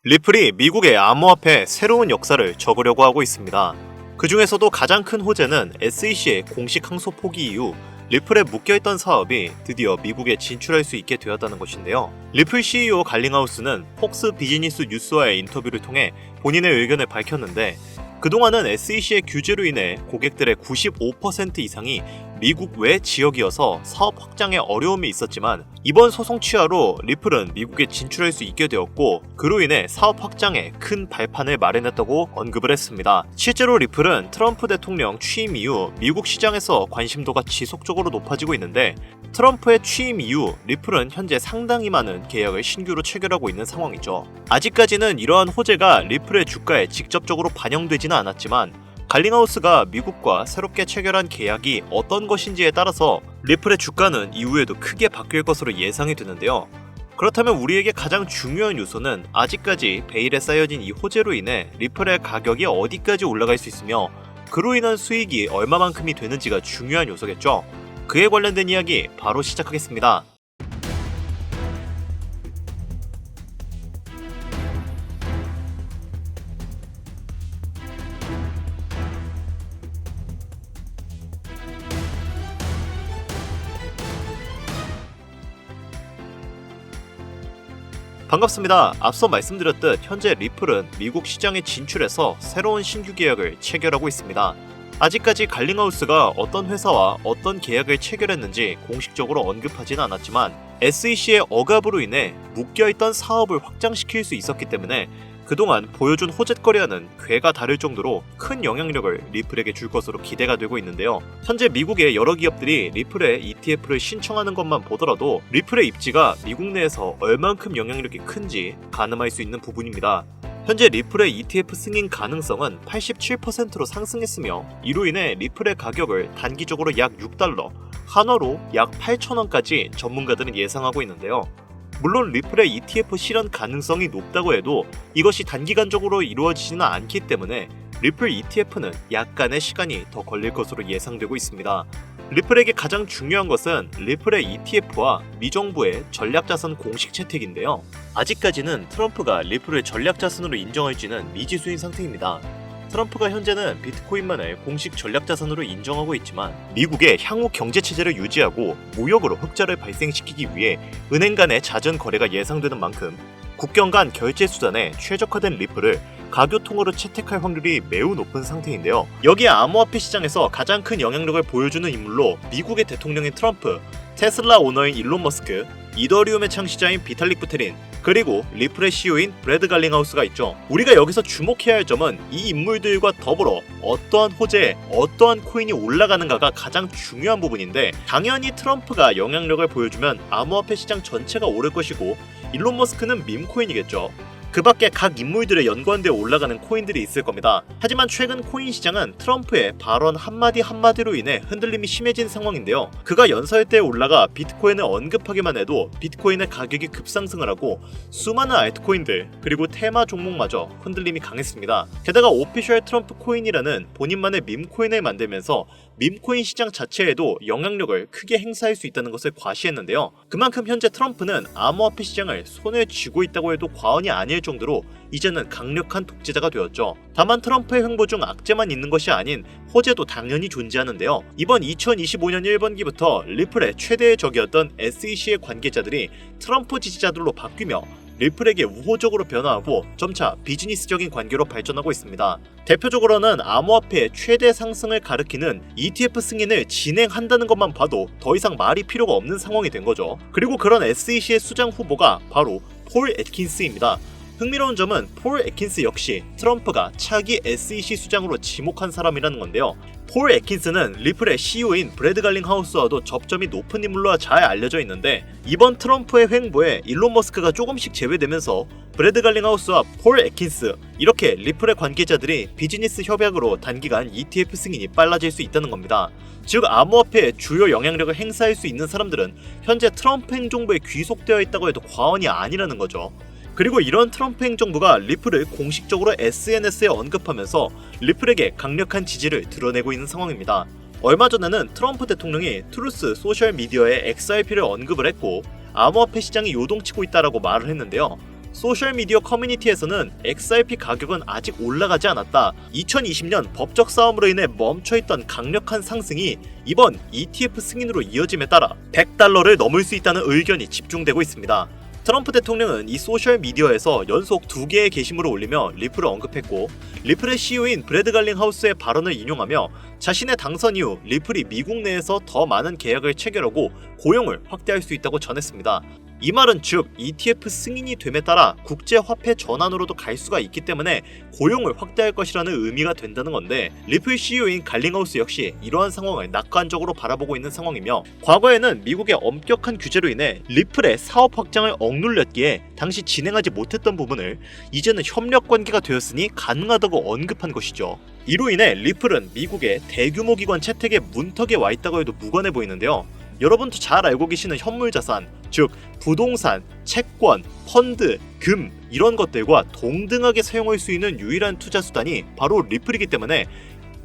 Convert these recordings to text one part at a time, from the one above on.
리플이 미국의 암호화폐 새로운 역사를 적으려고 하고 있습니다. 그 중에서도 가장 큰 호재는 SEC의 공식 항소 포기 이후 리플에 묶여있던 사업이 드디어 미국에 진출할 수 있게 되었다는 것인데요. 리플 CEO 갈링하우스는 폭스 비즈니스 뉴스와의 인터뷰를 통해 본인의 의견을 밝혔는데, 그동안은 SEC의 규제로 인해 고객들의 95% 이상이 미국 외 지역이어서 사업 확장에 어려움이 있었지만, 이번 소송 취하로 리플은 미국에 진출할 수 있게 되었고, 그로 인해 사업 확장에 큰 발판을 마련했다고 언급을 했습니다. 실제로 리플은 트럼프 대통령 취임 이후 미국 시장에서 관심도가 지속적으로 높아지고 있는데, 트럼프의 취임 이후 리플은 현재 상당히 많은 계약을 신규로 체결하고 있는 상황이죠. 아직까지는 이러한 호재가 리플의 주가에 직접적으로 반영되지는 않았지만, 갈링하우스가 미국과 새롭게 체결한 계약이 어떤 것인지에 따라서 리플의 주가는 이후에도 크게 바뀔 것으로 예상이 되는데요. 그렇다면 우리에게 가장 중요한 요소는 아직까지 베일에 쌓여진 이 호재로 인해 리플의 가격이 어디까지 올라갈 수 있으며, 그로 인한 수익이 얼마만큼이 되는지가 중요한 요소겠죠. 그에 관련된 이야기 바로 시작하겠습니다. 반갑습니다. 앞서 말씀드렸듯 현재 리플은 미국 시장에 진출해서 새로운 신규 계약을 체결하고 있습니다. 아직까지 갈링하우스가 어떤 회사와 어떤 계약을 체결했는지 공식적으로 언급하지는 않았지만, SEC의 억압으로 인해 묶여있던 사업을 확장시킬 수 있었기 때문에 그동안 보여준 호재거리와는 궤가 다를 정도로 큰 영향력을 리플에게 줄 것으로 기대가 되고 있는데요. 현재 미국의 여러 기업들이 리플의 ETF를 신청하는 것만 보더라도 리플의 입지가 미국 내에서 얼만큼 영향력이 큰지 가늠할 수 있는 부분입니다. 현재 리플의 ETF 승인 가능성은 87%로 상승했으며, 이로 인해 리플의 가격을 단기적으로 약 $6, 한화로 약 8,000원까지 전문가들은 예상하고 있는데요. 물론 리플의 ETF 실현 가능성이 높다고 해도 이것이 단기간적으로 이루어지지는 않기 때문에 리플 ETF는 약간의 시간이 더 걸릴 것으로 예상되고 있습니다. 리플에게 가장 중요한 것은 리플의 ETF와 미정부의 전략자산 공식 채택인데요. 아직까지는 트럼프가 리플을 전략자산으로 인정할지는 미지수인 상태입니다. 트럼프가 현재는 비트코인만을 공식 전략자산으로 인정하고 있지만, 미국의 향후 경제체제를 유지하고 무역으로 흑자를 발생시키기 위해 은행 간의 자전 거래가 예상되는 만큼 국경 간 결제 수단에 최적화된 리플을 가교통으로 채택할 확률이 매우 높은 상태인데요. 여기에 암호화폐 시장에서 가장 큰 영향력을 보여주는 인물로 미국의 대통령인 트럼프, 테슬라 오너인 일론 머스크, 이더리움의 창시자인 비탈릭 부테린, 그리고 리플의 CEO인 브래드 갈링하우스가 있죠. 우리가 여기서 주목해야 할 점은 이 인물들과 더불어 어떠한 호재에 어떠한 코인이 올라가는가가 가장 중요한 부분인데, 당연히 트럼프가 영향력을 보여주면 암호화폐 시장 전체가 오를 것이고, 일론 머스크는 밈코인이겠죠. 그 밖에 각 인물들의 연관되어 올라가는 코인들이 있을 겁니다. 하지만 최근 코인 시장은 트럼프의 발언 한마디 한마디로 인해 흔들림이 심해진 상황인데요. 그가 연설대에 올라가 비트코인을 언급하기만 해도 비트코인의 가격이 급상승을 하고 수많은 알트코인들 그리고 테마 종목마저 흔들림이 강했습니다. 게다가 오피셜 트럼프 코인이라는 본인만의 밈코인을 만들면서 밈코인 시장 자체에도 영향력을 크게 행사할 수 있다는 것을 과시했는데요. 그만큼 현재 트럼프는 암호화폐 시장을 손에 쥐고 있다고 해도 과언이 아닐 정도로 이제는 강력한 독재자가 되었죠. 다만 트럼프의 횡보 중 악재만 있는 것이 아닌 호재도 당연히 존재하는데요. 이번 2025년 1분기부터 리플의 최대의 적이었던 SEC의 관계자들이 트럼프 지지자들로 바뀌며 리플에게 우호적으로 변화하고 점차 비즈니스적인 관계로 발전하고 있습니다. 대표적으로는 암호화폐의 최대 상승을 가리키는 ETF 승인을 진행한다는 것만 봐도 더 이상 말이 필요가 없는 상황이 된 거죠. 그리고 그런 SEC의 수장 후보가 바로 폴 애킨스입니다. 흥미로운 점은 폴 애킨스 역시 트럼프가 차기 SEC 수장으로 지목한 사람이라는 건데요. 폴 애킨스는 리플의 CEO인 브래드 갈링하우스와도 접점이 높은 인물로 잘 알려져 있는데, 이번 트럼프의 횡보에 일론 머스크가 조금씩 제외되면서 브래드 갈링하우스와 폴 애킨스, 이렇게 리플의 관계자들이 비즈니스 협약으로 단기간 ETF 승인이 빨라질 수 있다는 겁니다. 즉 암호화폐의 주요 영향력을 행사할 수 있는 사람들은 현재 트럼프 행정부에 귀속되어 있다고 해도 과언이 아니라는 거죠. 그리고 이런 트럼프 행정부가 리플을 공식적으로 SNS에 언급하면서 리플에게 강력한 지지를 드러내고 있는 상황입니다. 얼마 전에는 트럼프 대통령이 트루스 소셜미디어에 XRP를 언급을 했고, 암호화폐 시장이 요동치고 있다라고 말을 했는데요. 소셜미디어 커뮤니티에서는 XRP 가격은 아직 올라가지 않았다. 2020년 법적 싸움으로 인해 멈춰있던 강력한 상승이 이번 ETF 승인으로 이어짐에 따라 $100를 넘을 수 있다는 의견이 집중되고 있습니다. 트럼프 대통령은 이 소셜미디어에서 연속 2개의 게시물을 올리며 리플을 언급했고, 리플의 CEO인 브래드 갈링하우스의 발언을 인용하며 자신의 당선 이후 리플이 미국 내에서 더 많은 계약을 체결하고 고용을 확대할 수 있다고 전했습니다. 이 말은 즉 ETF 승인이 됨에 따라 국제화폐 전환으로도 갈 수가 있기 때문에 고용을 확대할 것이라는 의미가 된다는 건데, 리플 CEO인 갈링하우스 역시 이러한 상황을 낙관적으로 바라보고 있는 상황이며, 과거에는 미국의 엄격한 규제로 인해 리플의 사업 확장을 억눌렸기에 당시 진행하지 못했던 부분을 이제는 협력 관계가 되었으니 가능하다고 언급한 것이죠. 이로 인해 리플은 미국의 대규모 기관 채택의 문턱에 와 있다고 해도 무관해 보이는데요. 여러분도 잘 알고 계시는 현물자산, 즉 부동산, 채권, 펀드, 금 이런 것들과 동등하게 사용할 수 있는 유일한 투자 수단이 바로 리플이기 때문에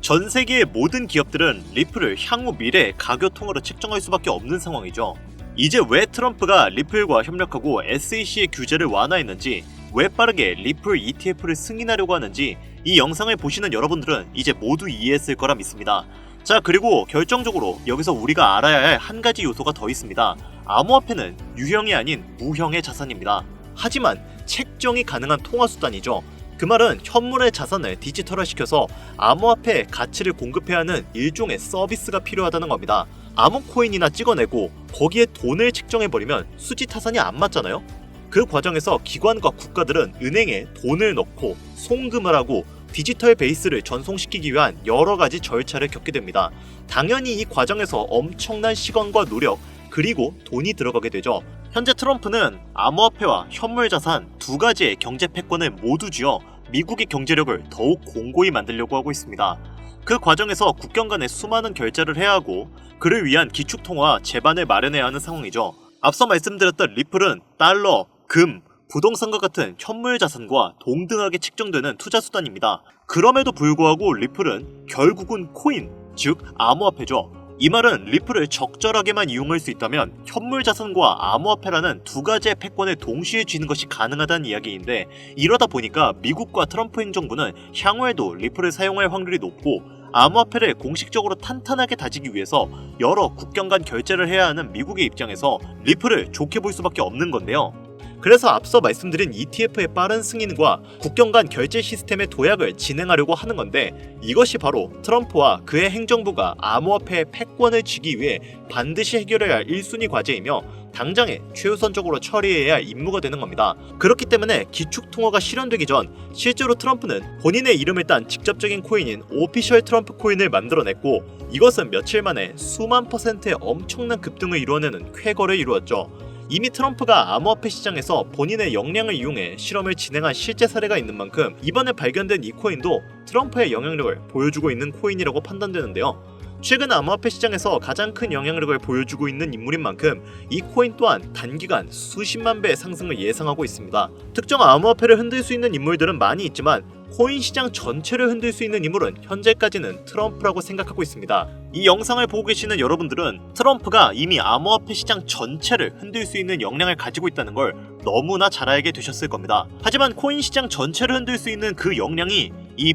전 세계의 모든 기업들은 리플을 향후 미래의 가교통으로 책정할 수밖에 없는 상황이죠. 이제 왜 트럼프가 리플과 협력하고 SEC의 규제를 완화했는지, 왜 빠르게 리플 ETF를 승인하려고 하는지 이 영상을 보시는 여러분들은 이제 모두 이해했을 거라 믿습니다. 자, 그리고 결정적으로 여기서 우리가 알아야 할 한 가지 요소가 더 있습니다. 암호화폐는 유형이 아닌 무형의 자산입니다. 하지만 책정이 가능한 통화수단이죠. 그 말은 현물의 자산을 디지털화시켜서 암호화폐의 가치를 공급해야 하는 일종의 서비스가 필요하다는 겁니다. 아무 코인이나 찍어내고 거기에 돈을 책정해버리면 수지타산이 안 맞잖아요? 그 과정에서 기관과 국가들은 은행에 돈을 넣고 송금을 하고 디지털 베이스를 전송시키기 위한 여러 가지 절차를 겪게 됩니다. 당연히 이 과정에서 엄청난 시간과 노력, 그리고 돈이 들어가게 되죠. 현재 트럼프는 암호화폐와 현물자산 두 가지의 경제 패권을 모두 쥐어 미국의 경제력을 더욱 공고히 만들려고 하고 있습니다. 그 과정에서 국경 간에 수많은 결제를 해야 하고 그를 위한 기축통화 제반을 마련해야 하는 상황이죠. 앞서 말씀드렸던 리플은 달러, 금, 부동산과 같은 현물 자산과 동등하게 책정되는 투자 수단입니다. 그럼에도 불구하고 리플은 결국은 코인, 즉 암호화폐죠. 이 말은 리플을 적절하게만 이용할 수 있다면 현물 자산과 암호화폐라는 두 가지의 패권을 동시에 쥐는 것이 가능하다는 이야기인데, 이러다 보니까 미국과 트럼프 행정부는 향후에도 리플을 사용할 확률이 높고, 암호화폐를 공식적으로 탄탄하게 다지기 위해서 여러 국경 간 결제를 해야 하는 미국의 입장에서 리플을 좋게 볼 수밖에 없는 건데요. 그래서 앞서 말씀드린 ETF의 빠른 승인과 국경 간 결제 시스템의 도약을 진행하려고 하는 건데, 이것이 바로 트럼프와 그의 행정부가 암호화폐의 패권을 쥐기 위해 반드시 해결해야 할 1순위 과제이며 당장에 최우선적으로 처리해야 할 임무가 되는 겁니다. 그렇기 때문에 기축통화가 실현되기 전 실제로 트럼프는 본인의 이름을 딴 직접적인 코인인 오피셜 트럼프 코인을 만들어냈고, 이것은 며칠 만에 수만 %의 엄청난 급등을 이루어내는 쾌거를 이루었죠. 이미 트럼프가 암호화폐 시장에서 본인의 역량을 이용해 실험을 진행한 실제 사례가 있는 만큼 이번에 발견된 이 코인도 트럼프의 영향력을 보여주고 있는 코인이라고 판단되는데요. 최근 암호화폐 시장에서 가장 큰 영향력을 보여주고 있는 인물인 만큼 이 코인 또한 단기간 수십만 배의 상승을 예상하고 있습니다. 특정 암호화폐를 흔들 수 있는 인물들은 많이 있지만 코인 시장 전체를 흔들 수 있는 인물은 현재까지는 트럼프라고 생각하고 있습니다. 이 영상을 보고 계시는 여러분들은 트럼프가 이미 암호화폐 시장 전체를 흔들 수 있는 역량을 가지고 있다는 걸 너무나 잘 알게 되셨을 겁니다. 하지만 코인 시장 전체를 흔들 수 있는 그 역량이 이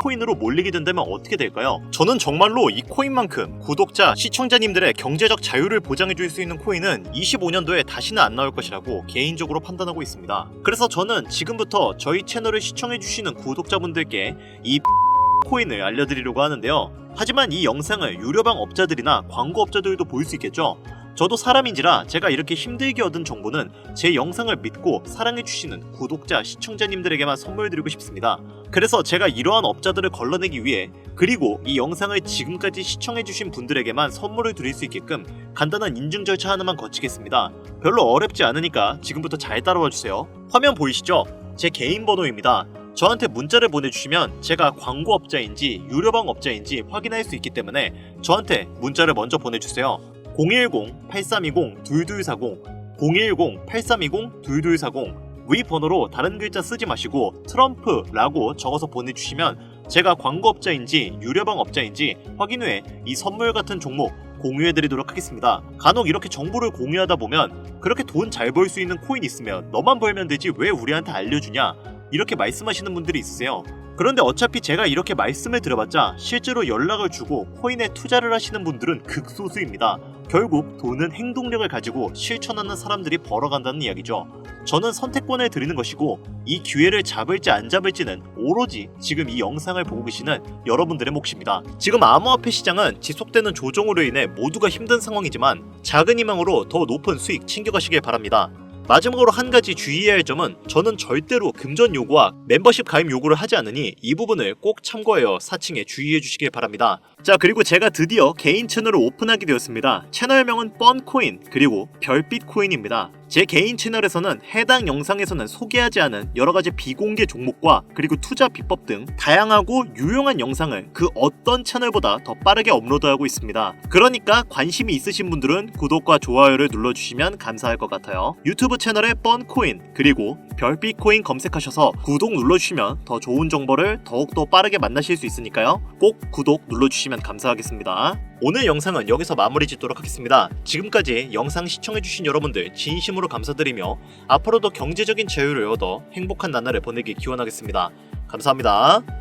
코인으로 몰리게 된다면 어떻게 될까요? 저는 정말로 이 코인만큼 구독자, 시청자님들의 경제적 자유를 보장해줄 수 있는 코인은 25년도에 다시는 안 나올 것이라고 개인적으로 판단하고 있습니다. 그래서 저는 지금부터 저희 채널을 시청해주시는 구독자분들께 이 코인을 알려드리려고 하는데요. 하지만 이 영상을 유료방 업자들이나 광고업자들도 볼 수 있겠죠? 저도 사람인지라 제가 이렇게 힘들게 얻은 정보는 제 영상을 믿고 사랑해주시는 구독자, 시청자님들에게만 선물 드리고 싶습니다. 그래서 제가 이러한 업자들을 걸러내기 위해, 그리고 이 영상을 지금까지 시청해주신 분들에게만 선물을 드릴 수 있게끔 간단한 인증 절차 하나만 거치겠습니다. 별로 어렵지 않으니까 지금부터 잘 따라와주세요. 화면 보이시죠? 제 개인 번호입니다. 저한테 문자를 보내주시면 제가 광고업자인지 유료방 업자인지 확인할 수 있기 때문에 저한테 문자를 먼저 보내주세요. 010-8320-2240 010-8320-2240 위 번호로 다른 글자 쓰지 마시고 트럼프라고 적어서 보내주시면 제가 광고업자인지 유료방 업자인지 확인 후에 이 선물 같은 종목 공유해드리도록 하겠습니다. 간혹 이렇게 정보를 공유하다 보면 그렇게 돈 잘 벌 수 있는 코인 있으면 너만 벌면 되지 왜 우리한테 알려주냐 이렇게 말씀하시는 분들이 있으세요. 그런데 어차피 제가 이렇게 말씀을 드려봤자 실제로 연락을 주고 코인에 투자를 하시는 분들은 극소수입니다. 결국 돈은 행동력을 가지고 실천하는 사람들이 벌어간다는 이야기죠. 저는 선택권을 드리는 것이고 이 기회를 잡을지 안 잡을지는 오로지 지금 이 영상을 보고 계시는 여러분들의 몫입니다. 지금 암호화폐 시장은 지속되는 조정으로 인해 모두가 힘든 상황이지만 작은 희망으로 더 높은 수익 챙겨가시길 바랍니다. 마지막으로 한 가지 주의해야 할 점은 저는 절대로 금전 요구와 멤버십 가입 요구를 하지 않으니 이 부분을 꼭 참고하여 사칭에 주의해 주시길 바랍니다. 자, 그리고 제가 드디어 개인 채널을 오픈하게 되었습니다. 채널명은 뻔코인 그리고 별빛코인입니다. 제 개인 채널에서는 해당 영상에서는 소개하지 않은 여러가지 비공개 종목과 그리고 투자 비법 등 다양하고 유용한 영상을 그 어떤 채널보다 더 빠르게 업로드하고 있습니다. 그러니까 관심이 있으신 분들은 구독과 좋아요를 눌러주시면 감사할 것 같아요. 유튜브 채널에 뻔코인 그리고 별빛코인 검색하셔서 구독 눌러주시면 더 좋은 정보를 더욱더 빠르게 만나실 수 있으니까요. 꼭 구독 눌러주시면 감사하겠습니다. 오늘 영상은 여기서 마무리 짓도록 하겠습니다. 지금까지 영상 시청해주신 여러분들 진심으로 감사드리며 앞으로도 경제적인 자유를 얻어 행복한 나날을 보내길 기원하겠습니다. 감사합니다.